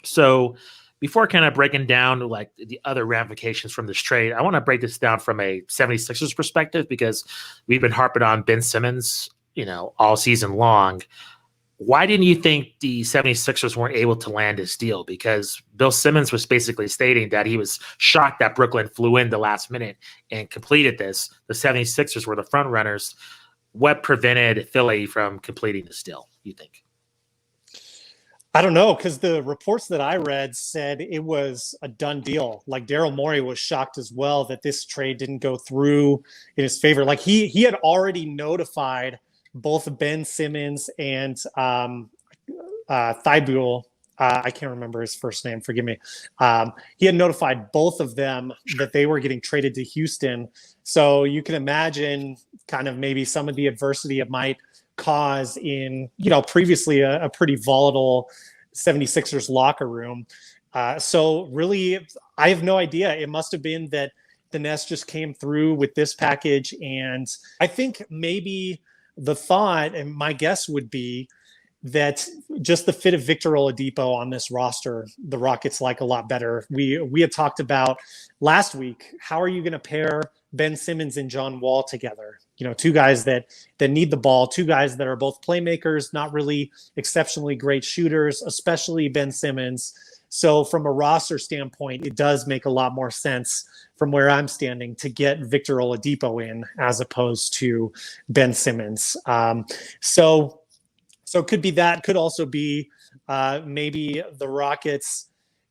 So before kind of breaking down like the other ramifications from this trade, I want to break this down from a 76ers perspective because we've been harping on Ben Simmons, all season long. Why didn't you think the 76ers weren't able to land this deal? Because Bill Simmons was basically stating that he was shocked that Brooklyn flew in the last minute and completed this. The 76ers were the front runners. What prevented Philly from completing this deal, you think? I don't know, because the reports that I read said it was a done deal. Like Daryl Morey was shocked as well that this trade didn't go through in his favor. Like he had already notified both Ben Simmons and Thibault. I can't remember his first name. Forgive me. He had notified both of them that they were getting traded to Houston. So you can imagine kind of maybe some of the adversity it might cause in, previously a pretty volatile 76ers locker room. So really, I have no idea. It must have been that the Nets just came through with this package. And I think maybe the thought, and my guess would be, that just the fit of Victor Oladipo on this roster, the Rockets like a lot better. We had talked about last week, how are you going to pair Ben Simmons and John Wall together? Two guys that need the ball, two guys that are both playmakers, not really exceptionally great shooters, especially Ben Simmons. So from a roster standpoint, it does make a lot more sense from where I'm standing to get Victor Oladipo in as opposed to Ben Simmons. So it could be that, could also be maybe the Rockets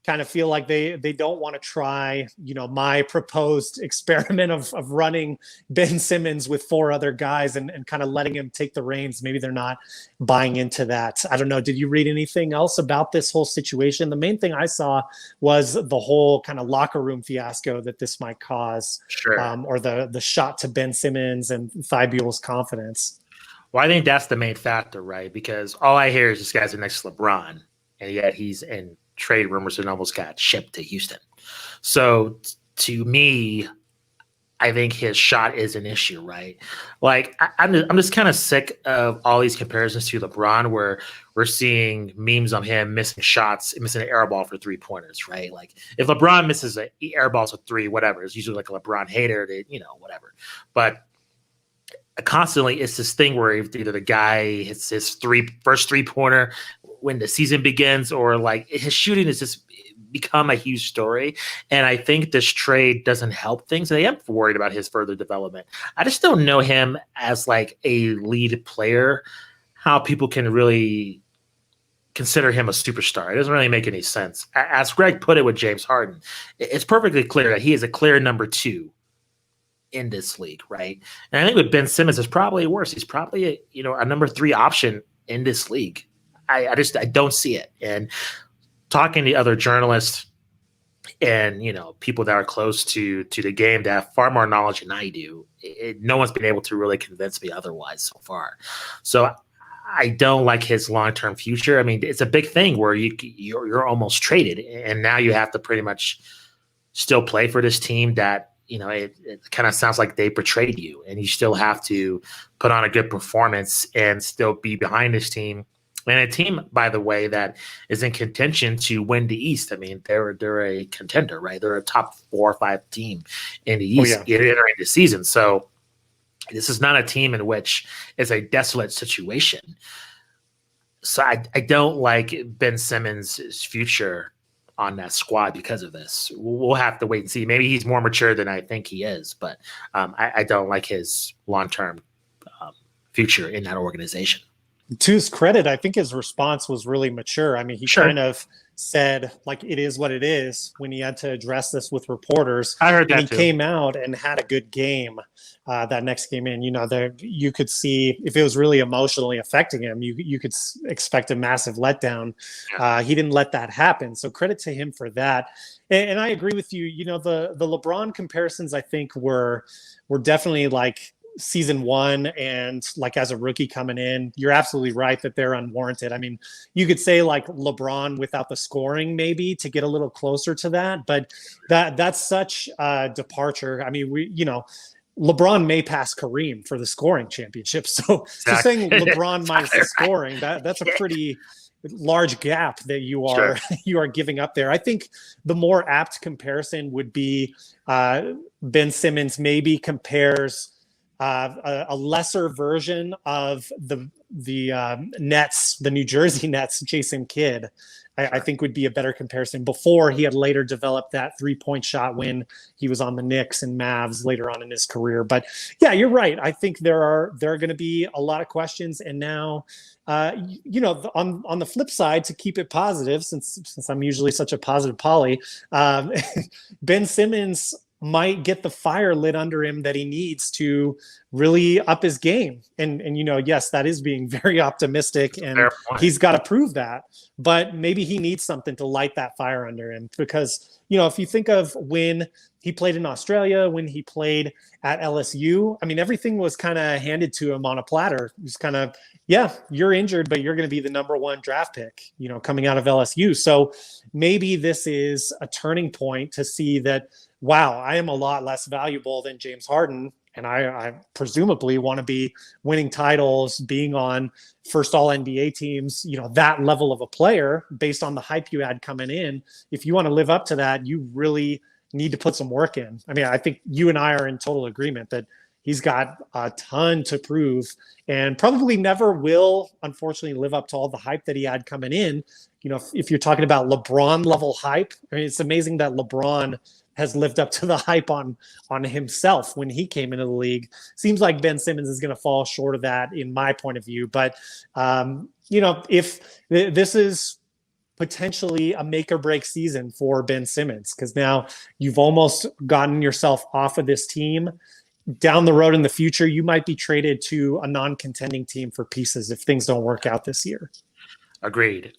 kind of feel like they don't want to try, my proposed experiment of running Ben Simmons with four other guys and kind of letting him take the reins. Maybe they're not buying into that. I don't know. Did you read anything else about this whole situation? The main thing I saw was the whole kind of locker room fiasco that this might cause, Sure. Or the shot to Ben Simmons and Thibault's confidence. Well, I think that's the main factor, right? Because all I hear is this guy's next to LeBron, and yet he's in trade rumors and almost got shipped to Houston. So to me, I think his shot is an issue, right? Like I'm just kind of sick of all these comparisons to LeBron, where we're seeing memes of him missing shots, missing an air ball for 3-pointers, right? Like if LeBron misses an air balls with three, whatever, it's usually like a LeBron hater, whatever. But constantly it's this thing where either the guy hits his first 3-pointer when the season begins, or like his shooting has just become a huge story. And I think this trade doesn't help things. I am worried about his further development. I just don't know him as like a lead player, how people can really consider him a superstar. It doesn't really make any sense. As Greg put it with James Harden, it's perfectly clear that he is a clear number 2 in this league, right? And I think with Ben Simmons, it's probably worse. He's probably a number 3 option in this league. I don't see it. And talking to other journalists and people that are close to the game that have far more knowledge than I do, no one's been able to really convince me otherwise so far. So I don't like his long-term future. I mean, it's a big thing where you're almost traded, and now you have to pretty much still play for this team that it kind of sounds like they betrayed you, and you still have to put on a good performance and still be behind this team. And a team, by the way, that is in contention to win the East. I mean, they're a contender, right? They're a top 4 or 5 team in the East entering the season. So this is not a team in which it's a desolate situation. So I don't like Ben Simmons' future on that squad because of this. We'll have to wait and see. Maybe he's more mature than I think he is, but I don't like his long-term future in that organization. To his credit, I think his response was really mature. I mean, he kind of said, like, it is what it is when he had to address this with reporters. I heard that he came out and had a good game that next game in. You could see if it was really emotionally affecting him, you could expect a massive letdown. He didn't let that happen. So credit to him for that. And I agree with you. The LeBron comparisons, I think, were definitely like season 1 and like as a rookie coming in. You're absolutely right that they're unwarranted. I mean, you could say like LeBron without the scoring maybe to get a little closer to that, but that's such a departure. I mean, LeBron may pass Kareem for the scoring championship. So saying LeBron minus the scoring, that's a pretty large gap that you are you are giving up there. I think the more apt comparison would be Ben Simmons maybe compares a lesser version of the Nets, the New Jersey Nets, Jason Kidd. I think would be a better comparison before he had later developed that 3-point shot when he was on the Knicks and Mavs later on in his career. But yeah, you're right. I think there are going to be a lot of questions. And now, on the flip side, to keep it positive, since I'm usually such a positive Polly, Ben Simmons might get the fire lit under him that he needs to really up his game. And yes, that is being very optimistic, and he's got to prove that. But maybe he needs something to light that fire under him, because, if you think of when he played in Australia, when he played at LSU, I mean, everything was kind of handed to him on a platter. It was kind of, yeah, you're injured, but you're going to be the number 1 draft pick, coming out of LSU. So maybe this is a turning point to see that, wow, I am a lot less valuable than James Harden, and I presumably want to be winning titles, being on first all-NBA teams, that level of a player based on the hype you had coming in. If you want to live up to that, you really need to put some work in. I mean, I think you and I are in total agreement that he's got a ton to prove, and probably never will, unfortunately, live up to all the hype that he had coming in. If you're talking about LeBron level hype, I mean, it's amazing that LeBron has lived up to the hype on himself when he came into the league. Seems like Ben Simmons is going to fall short of that in my point of view. But, if this is potentially a make or break season for Ben Simmons, because now you've almost gotten yourself off of this team. Down the road in the future, you might be traded to a non-contending team for pieces if things don't work out this year. Agreed.